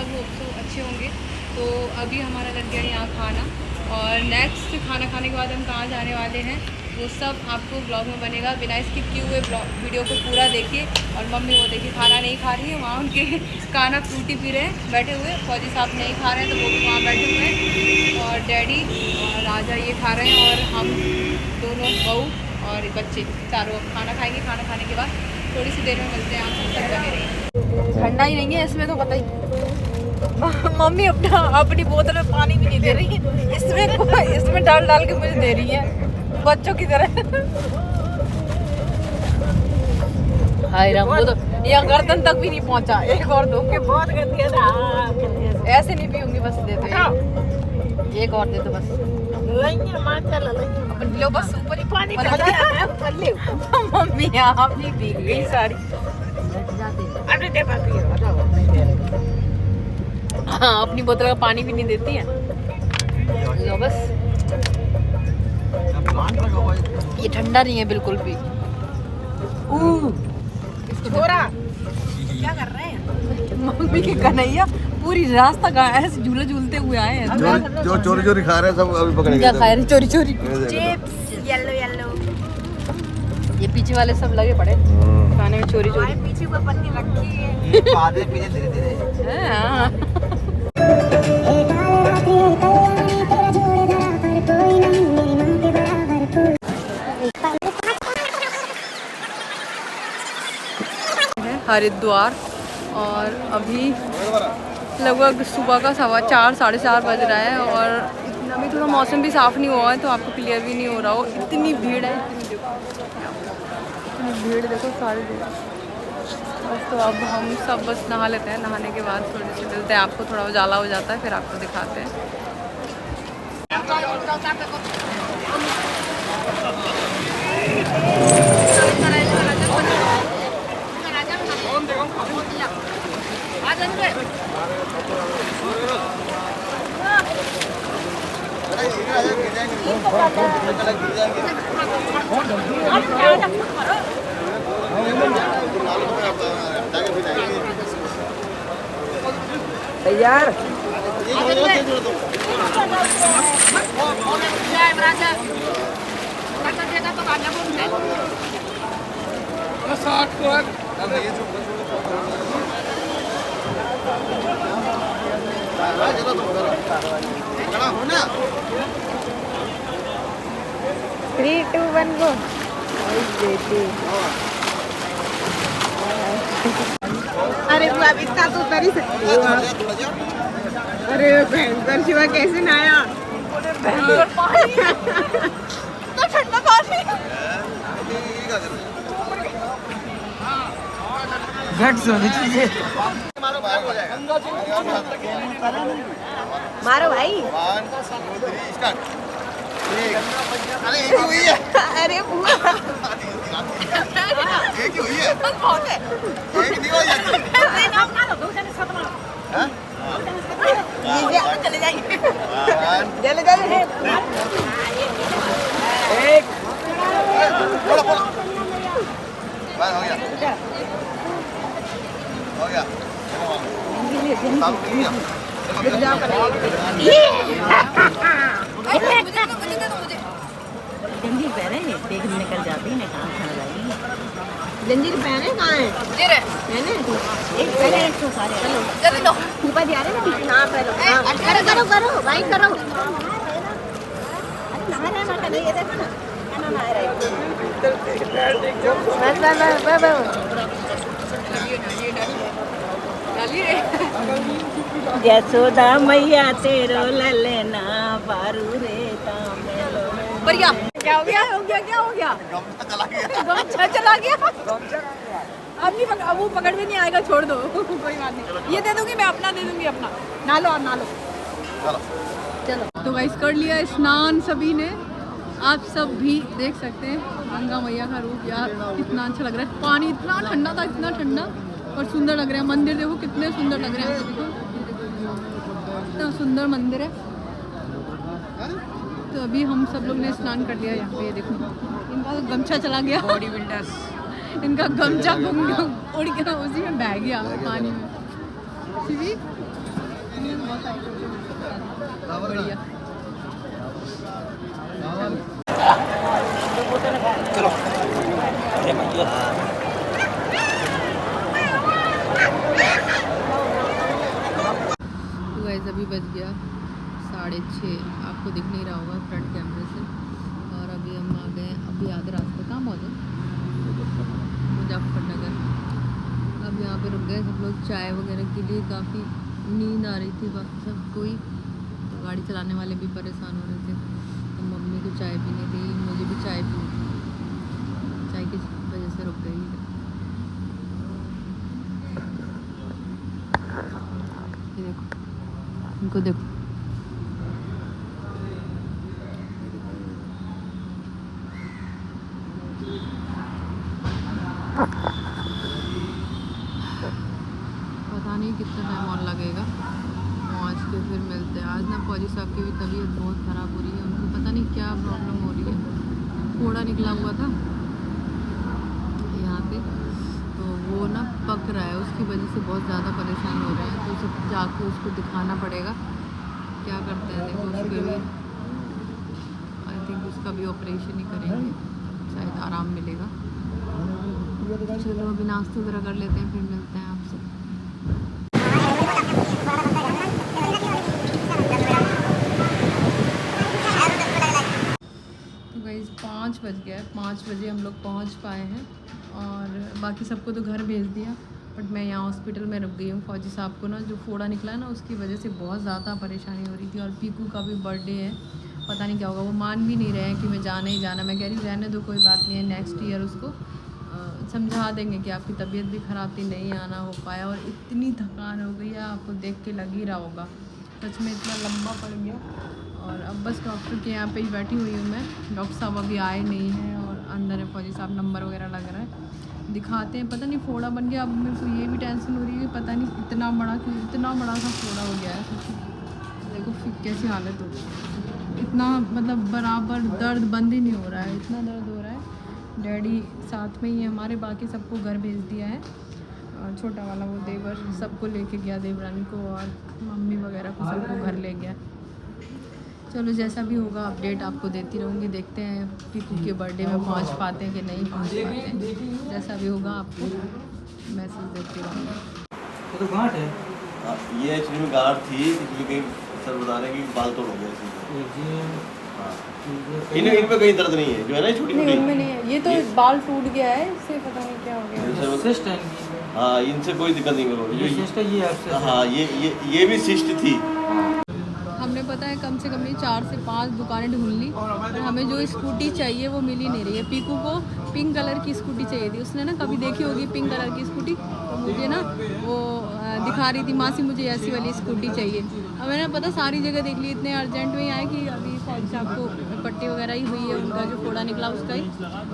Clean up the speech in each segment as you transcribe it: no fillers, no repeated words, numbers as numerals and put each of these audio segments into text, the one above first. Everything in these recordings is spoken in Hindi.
सब अच्छे होंगे। तो अभी हमारा लग गया यहाँ खाना, और नेक्स्ट खाना खाने के बाद हम कहाँ जाने वाले हैं वो सब आपको ब्लॉग में बनेगा। बिना स्किप किए हुए वीडियो को पूरा देखिए। और मम्मी वो देखिए खाना नहीं खा रही है, वहाँ उनके काना फ्रूटी पी रहे हैं बैठे हुए। फौजी साहब नहीं खा रहे हैं तो वो भी वहाँ बैठे हुए हैं, और डैडी और राजा ये खा रहे हैं, और हम दोनों बहू और बच्चे चारों खाना खाएंगे। खाना खाने के बाद थोड़ी सी देर में मिलते हैं, आप सब बने रहिए। ठंडा ही नहीं है इसमें तो पता ही। मम्मी अपनी बोतल में पानी भी नहीं दे रही है, इसमें डाल के मुझे दे रही है बच्चों की तरह। हाय राम, वो तो यहाँ गर्दन तक भी नहीं पहुँचा। एक और दो के बहुत कर दिया था। ऐसे नहीं पीऊंगी, बस दे दो एक और दे दो बस। अपन लो बस ऊपर ही पानी मम्मी यहाँ भी भीग गई सारी। हाँ, अपनी बोतल का पानी भी नहीं देती है। लो बस, ये ठंडा नहीं है बिल्कुल भी। छोरा क्या कर रहे हैं? मम्मी के कन्हैया पूरी रास्ता गाय से झूले झूलते हुए आए हैं। जो चोरी चोरी खा रहे हैं सब अभी पकड़े क्या खा रहे? चोरी चोरी चिप्स येलो येलो। ये पीछे वाले सब लगे पड़े खाने में चोरी चोरी। पीछे को पन्नी रखी है, आधे पीछे धीरे धीरे। हाँ। हरिद्वार, और अभी लगभग सुबह का 4:15 साढ़े 4 बज रहा है, और अभी थोड़ा मौसम भी साफ़ नहीं हुआ है तो आपको क्लियर भी नहीं हो रहा हो। इतनी भीड़ है, इतनी भीड़ देखो सारे बस। तो अब हम सब बस नहा लेते हैं, नहाने के बाद थोड़े से मिलते हैं आपको। थोड़ा उजाला हो जाता है फिर आपको दिखाते हैं। तैयार। Three two one go. अरे बुआ इतना तो कर ही सकती हो। अरे भयंकर शिवा कैसे नहाया? ठंडा पानी। गट्स होनी चाहिए। मारो भाई। अरे एक ही हुई है। अरे बुआ एक ही हुई है। बहुत है। एक नहीं हो जाती। चले जाएंगे। चले चले। एक बोलो बोलो। बस हो गया। हो गया। जंजीर पहने देख निकल जाती है कहाँ खाना जाएगी। जंजीर पहने कहाँ है? पहने एक पहले एक तो सारे चलो जल्दी लो ऊपर जा रहे हैं ना। पहले करो करो करो भाई करो। अरे नहा रहा है नहीं, ये देखो ना खाना नहा रहा है। बस यशोदा मैया तेरो ललना बारू रे तामेलो। बढ़िया। क्या हो गया? क्या हो गया? गमछा चला गया। अब नहीं अब वो पकड़ में नहीं आएगा, छोड़ दो। कोई बात नहीं, ये दे दूंगी मैं, अपना दे दूंगी अपना। ना लो चलो। तो गाइस कर लिया स्नान सभी ने, आप सब भी देख सकते हैं गंगा मैया का रूप। यार कितना अच्छा लग रहा है, पानी इतना ठंडा था, इतना ठंडा और सुंदर लग रहा है। मंदिर देखो कितने सुंदर लग रहे हैं, इतना सुंदर मंदिर है। तो अभी हम सब लोग ने स्नान कर लिया। यहाँ पे ये देखो इनका तो गमछा चला गया, बॉडी बिल्डर्स। इनका गमछा उड़ गया, उसी में बह गया पानी में। बहुत सारी बढ़िया। तो गाइस अभी बज गया 6:30, आपको दिख नहीं रहा होगा फ्रंट कैमरे से। और अभी हम आ गए, अभी आधे रास्ते कहाँ पहुँचे, मुजफ्फरनगर। अब यहाँ पे रुक गए सब लोग चाय वगैरह के लिए। काफ़ी नींद आ रही थी बाकी सबको ही, तो गाड़ी चलाने वाले भी परेशान हो रहे थे। तो मम्मी को चाय पीने दी, मुझे भी चाय पी, चाय की वजह से रुक गई। ये देखो, इनको देखो, पता नहीं कितना टाइम और लगेगा पहुँच के। फिर मिलते हैं। आज ना फौजी साहब की भी तबीयत बहुत ख़राब हो रही है, उनको पता नहीं क्या प्रॉब्लम हो रही है। फोड़ा निकला हुआ था यहाँ पे, तो वो ना पक रहा है, उसकी वजह से बहुत ज़्यादा परेशान हो रहे हैं। तो सब जाके उसको दिखाना पड़ेगा, क्या करते हैं देखो। उसके भी आई थिंक उसका भी ऑपरेशन ही करेंगे, शायद आराम मिलेगा। चलो अभी नाश्ता वगैरह कर लेते हैं, फिर मिलते हैं आपसे। तो गाइस 5 बज गया है, 5 बजे हम लोग पहुंच पाए हैं। और बाकी सबको तो घर भेज दिया, बट मैं यहाँ हॉस्पिटल में रुक गई हूँ। फौजी साहब को ना जो फोड़ा निकला है ना, उसकी वजह से बहुत ज़्यादा परेशानी हो रही थी। और पीकू का भी बर्थडे है, पता नहीं क्या होगा। वो मान भी नहीं रहे हैं कि मैं जाना ही जाना। मैं कह रही हूँ रहने दो, कोई बात नहीं है, नेक्स्ट ईयर उसको समझा देंगे कि आपकी तबीयत भी ख़राब थी, नहीं आना हो पाया। और इतनी थकान हो गई है, आपको देख के लग ही रहा होगा, सच में इतना लंबा पड़ गया। और अब बस डॉक्टर के यहाँ पे ही बैठी हुई हूँ मैं। डॉक्टर साहब अभी आए नहीं हैं और अंदर है फौजी साहब, नंबर वगैरह लग रहा है, दिखाते हैं। पता नहीं फोड़ा बन गया। अब मेरे को ये भी टेंशन हो रही है, पता नहीं इतना बड़ा क्यों, इतना बड़ा सा फोड़ा हो गया है। देखो फिर कैसी हालत हो गई, इतना मतलब बराबर दर्द बंद ही नहीं हो रहा है, इतना दर्द हो रहा है। डैडी साथ में ही है हमारे, बाकी सबको घर भेज दिया है। और छोटा वाला वो देवर सबको लेके गया, देवरानी को और मम्मी वगैरह को सबको घर ले गया। चलो जैसा भी होगा अपडेट आपको देती रहूँगी। देखते हैं पीकू के बर्थडे में पहुँच पाते हैं कि नहीं पहुँच पाते हैं। जैसा भी होगा आपको मैसेज देती रहूँगी। तो गांठ है ये एक्चुअली में गांठ थी, इसलिए कहीं सर बता रहे हैं कि बाल तोड़ हो गया इसमें। इन पे कहीं दर्द नहीं है, जो है ना छोटी छोटी, इनमें नहीं है, ये तो बाल टूट गया है, इससे पता नहीं क्या हो गया। सिस्ट है। हाँ इनसे कोई दिक्कत नहीं करो। ये सिस्ट है, ये आपसे। हाँ ये भी सिस्ट थी। हमने पता है कम से कम नहीं 4 से 5 दुकानें ढूंढ ली, और हमें जो स्कूटी चाहिए वो मिल ही नहीं रही है। पीकू को पिंक कलर की स्कूटी चाहिए थी, उसने ना कभी देखी होगी पिंक कलर की स्कूटी, तो मुझे ना वो दिखा रही थी, मासी मुझे ऐसी वाली स्कूटी चाहिए। अब मैंने पता सारी जगह देख ली, इतने अर्जेंट में ही आए कि अभी फौजी साहब को पट्टी वगैरह ही हुई है, उनका जो फोड़ा निकला उसका ही,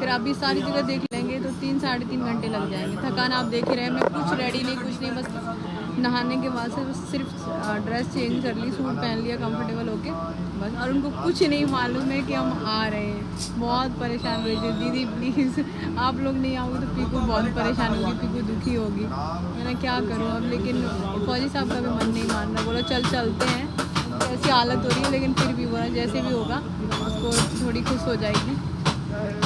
फिर अभी सारी जगह देख लेंगे तो 3-3.5 घंटे लग जाएंगे। थकान आप देख ही रहे हैं, मैं कुछ रेडी नहीं, कुछ नहीं, बस नहाने के बाद से सिर्फ ड्रेस चेंज कर ली, सूट पहन लिया कंफर्टेबल होके बस। और उनको कुछ नहीं मालूम है कि हम आ रहे हैं। बहुत परेशान हुई थी, दीदी प्लीज़ आप लोग नहीं आओगे तो पीकू बहुत परेशान होगी, पीकू दुखी होगी। मैंने क्या करूँ अब, लेकिन फौजी साहब का भी मन नहीं मान रहा। बोला चल चलते हैं, ऐसी हालत हो रही है, लेकिन फिर भी बोला जैसे भी होगा उसको थोड़ी खुश हो जाएगी।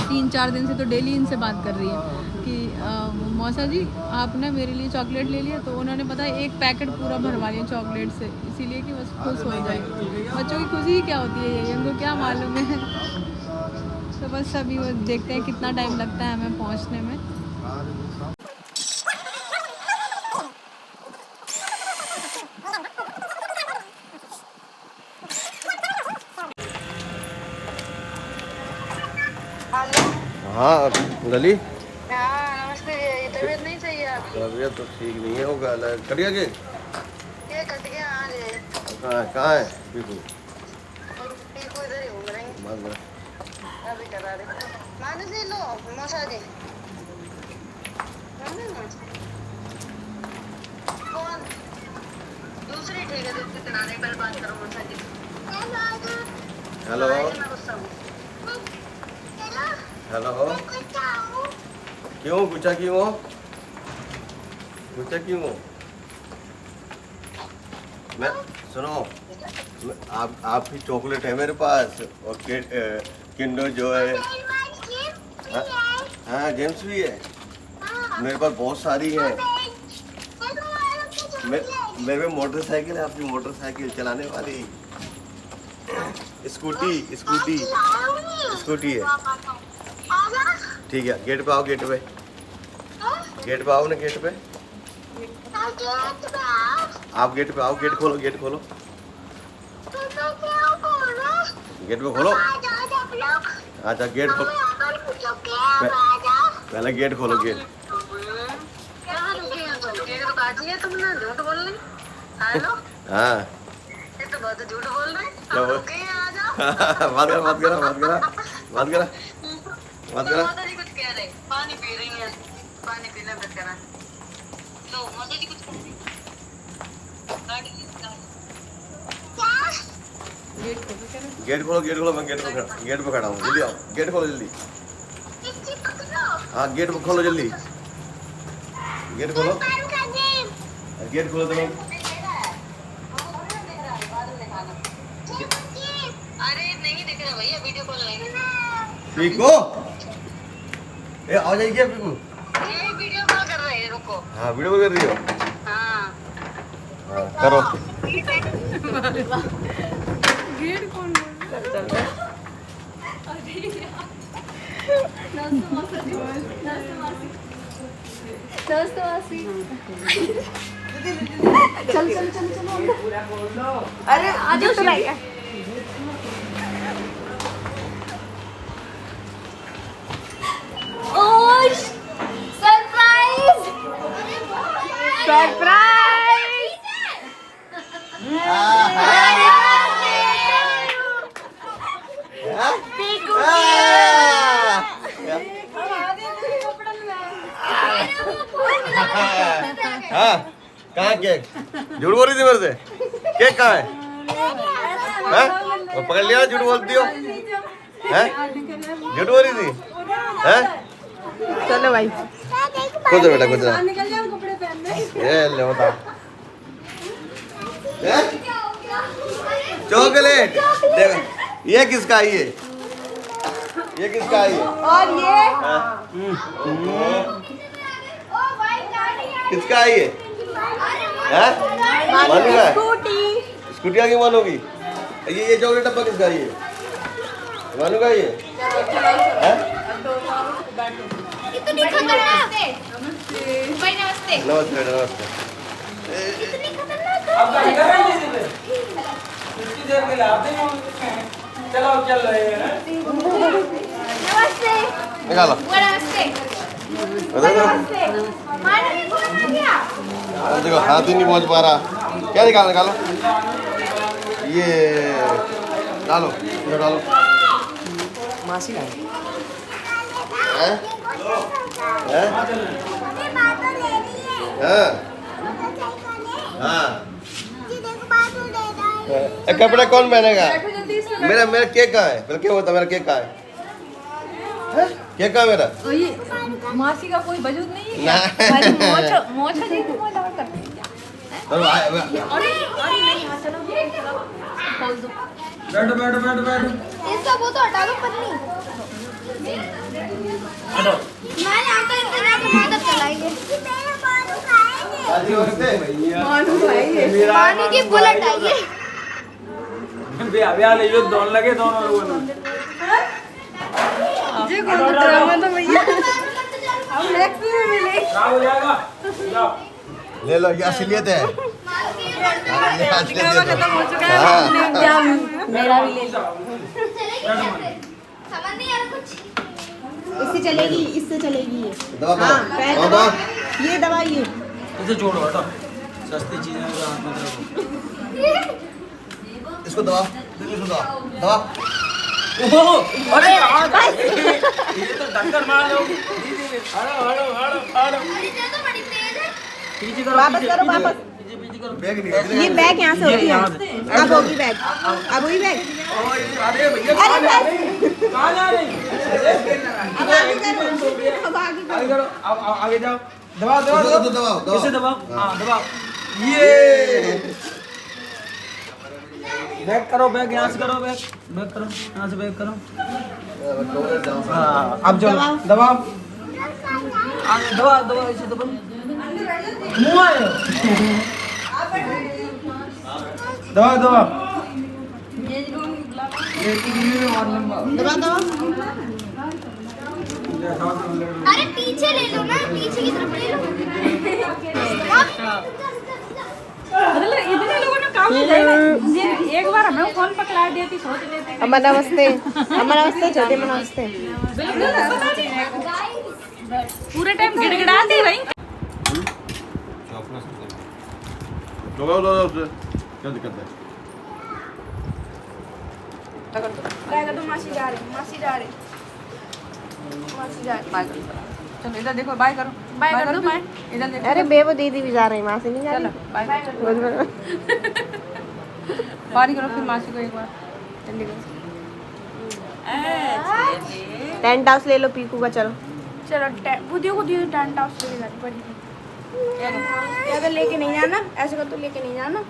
3-4 दिन से तो डेली इनसे बात कर रही है कि मौसा जी आप ना मेरे लिए चॉकलेट ले लिया, तो उन्होंने पता है एक पैकेट पूरा भरवा लिया चॉकलेट से, इसीलिए कि बस खुश हो जाए। बच्चों की खुशी ही क्या होती है ये, उनको क्या मालूम है। तो बस अभी वो देखते हैं कितना टाइम लगता है हमें पहुंचने में। हाँ गली नमस्ते, तबीयत नहीं चाहिए आपकी? तबीयत तो ठीक नहीं है, होगा कट गया के ये कट गया आज है। कहाँ है पीकू? पीकू इधर ही घूम रहे हैं, अभी करा रहे। माने दे लो मौसा जी। कौन दूसरी ठीक है, दूसरी कराने पर बात करो मौसा जी। हेलो हेलो, क्यों गुस्सा क्यों हो? गुस्सा क्यों हो? मैं सुनो, आपकी चॉकलेट है मेरे पास और किंडर जो है। हाँ गेम्स भी है मेरे पास, बहुत सारी है। मेरे पे मोटरसाइकिल है, आपकी मोटरसाइकिल चलाने वाली। स्कूटी स्कूटी स्कूटी है। ठीक है, गेट पे आओ, गेट पे आओ ना, गेट पे आप गेट पे आओ, गेट खोलो, गेट खोलो, गेट पे खोलो। अच्छा गेट खोलो, पहले गेट खोलो, गेट। हाँ झूठ बोल रहे मत करा मत करा मत करा मत करा मत करा। कुछ कह रहे, पानी पी रही है, पानी पीना बंद करा। लो माता जी कुछ गेट खोलो, गेट खोलो, मैं गेट पे खड़ा हूँ। जल्दी आओ, गेट खोलो जल्दी। हाँ गेट खोलो जल्दी, गेट खोलो, गेट खोलो तुम। अरे नहीं दिख रहा भैया, वीडियो कॉल नहीं। पीकू ए आ जाइए क्या पीकू? ये वीडियो कॉल कर रहे हैं, रुको। हाँ वीडियो कॉल कर रही हो? हाँ करो। गेट कौन चल चल चल चलो। अरे आज तो सरप्राइज सरप्राइज। हाँ कहाँ केक? झूठ बोल रही थी मेरे से, केक कहाँ है? हैं? और पकड़ लिया, झूठ बोलती हो? हैं? झूठ बोल रही थी? हैं? चलो भाई, खुद बेटा खुद ये ले बता। चॉकलेट देखो, ये किसका है? ये किसका है? और ये किसका है? ये हैं? मानू का है? स्कूटी आगे मानू की। ये चॉकलेट डब्बा किसका है? ये मानू का है? ये हैं? नमस्ते नमस्ते। अब इधर ही नहीं दिले कितनी देर के लिए आते हैं? चलो चल रहे हैं। नमस्ते निकालो नमस्ते देखो, हाथ ही नहीं पहुंच पा रहा। क्या निकालो? निकालो ये डालो, इधर डालो। मासी का हैं? हाँ कपड़े कौन पहनेगा? मेरा मेरा केक कहाँ है? क्या होता मेरा केक कहाँ है? केक कहाँ है मेरा? ये मासी का कोई वजूद नहीं है। मोछा जी को मोछा करते हैं। अरे नहीं, हाँ चलो खोल दो। बैठो बैठो बैठो बैठो। इसका वो तो हटा दो पत्नी। हटो। मैं यहाँ पे इंतजार कब चलाएंगे? मानू भाई मानू की बुलेट आई है। ब्याह ले जो दोन लगे दोनों लोगों ने। जी को ड्रामा तो भैया अब नेक्स्ट में मिले। खराब हो जाएगा। जाओ। ले लो, ये असलियत है। ड्रामा खत्म हो चुका है। मेरा भी ले लो। समझ नहीं आ रहा कुछ। इससे चलेगी, इससे चलेगी ये। दवा हाँ पैर दबा, ये दबा ये। इसे छोड़ो हटो। सस्ती चीजें हाथ मत रखो। इसको दबा, इसको दबा दबा। अरे ये तो टक्कर मार लो। हड़ो हड़ो हड़ो हड़ो। पीछे करो, वापस करो, वापस। पीछे करो। बैग निकल ये बैग यहाँ से होती है। यहाँ से। अब होगी बैग, अब हुई बैग। अरे भैया अरे बस, कहाँ जा रही? अब आगे करो, अब आगे आगे करो, आगे जाओ। दबाओ दबाओ दबाओ, दबाओ, दबाओ। इसे दबाओ। हाँ दबाओ। ये बैक करो, बैक यहाँ से करो, बैक बैक करो, यहाँ से बैक करो। हाँ अब जो दबाओ, दबाओ दबाओ ऐसे दबाओ, मुँह आए दबाओ दबाओ दबा दो। अरे पीछे ले लो ना, पीछे की तरफ ले लो। मतलब इतने लोगों ने काम किया एक बार हमें फोन पकड़ा देती सोच लेते अमर नमस्ते, अमर नमस्ते, छोटे में नमस्ते। पूरे टाइम गिड़गिड़ाती भाई। लगाओ क्या दिक्कत है? मासी जा रहे, मासी जा रहे, मासी जा रहे। बाय करो, चलो इधर देखो, बाय करो, बाय कर दो, बाय इधर देखो। अरे बे वो दीदी भी जा रही, माँ से नहीं जा चलो रही। बाय करो, बारी करो फिर मासी को एक बार जल्दी करो। टेंट हाउस ले लो पीकू का, चलो। चलो बुधियो को दियो टेंट हाउस ले जानी पड़ी। ज्यादा लेके नहीं जाना, ऐसे कर तो लेके नहीं जाना।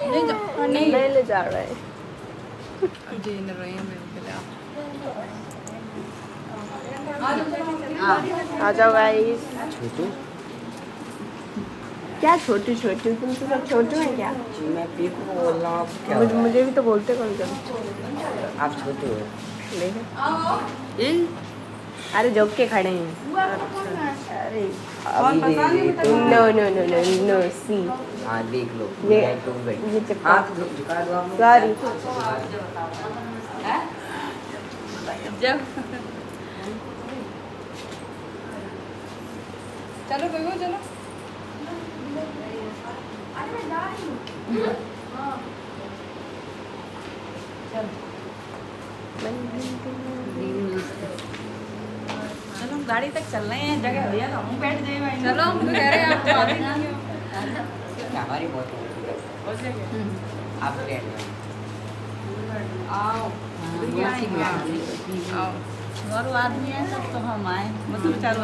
नहीं जा, नहीं ले जा रहा है। जी न रहे हैं मेरे के लिए। आ जाओ गाइस। क्या छोटू छोटू, तुम तो सब छोटू हैं क्या? मैं पीकू को बोल रहा हूँ, आप क्या मुझे भी तो बोलते कौन कभी। आप छोटे हो। देखो अरे जोक के खड़े हैं। अरे no no no no no see, हाँ देख लो, ये तुम बैठ ये चप्पा हाथ झुका दो आप। सॉरी। जब चलो बेगो चलो। चलो गाड़ी तक चल रहे हैं, जगह भैया हम बैठ जाए भाई। चलो हम तो कह रहे हैं आप तो आते नहीं हो। हमारी बहुत आप बैठ आओ आओ। और आदमी है सब तो हम आए मतलब चारों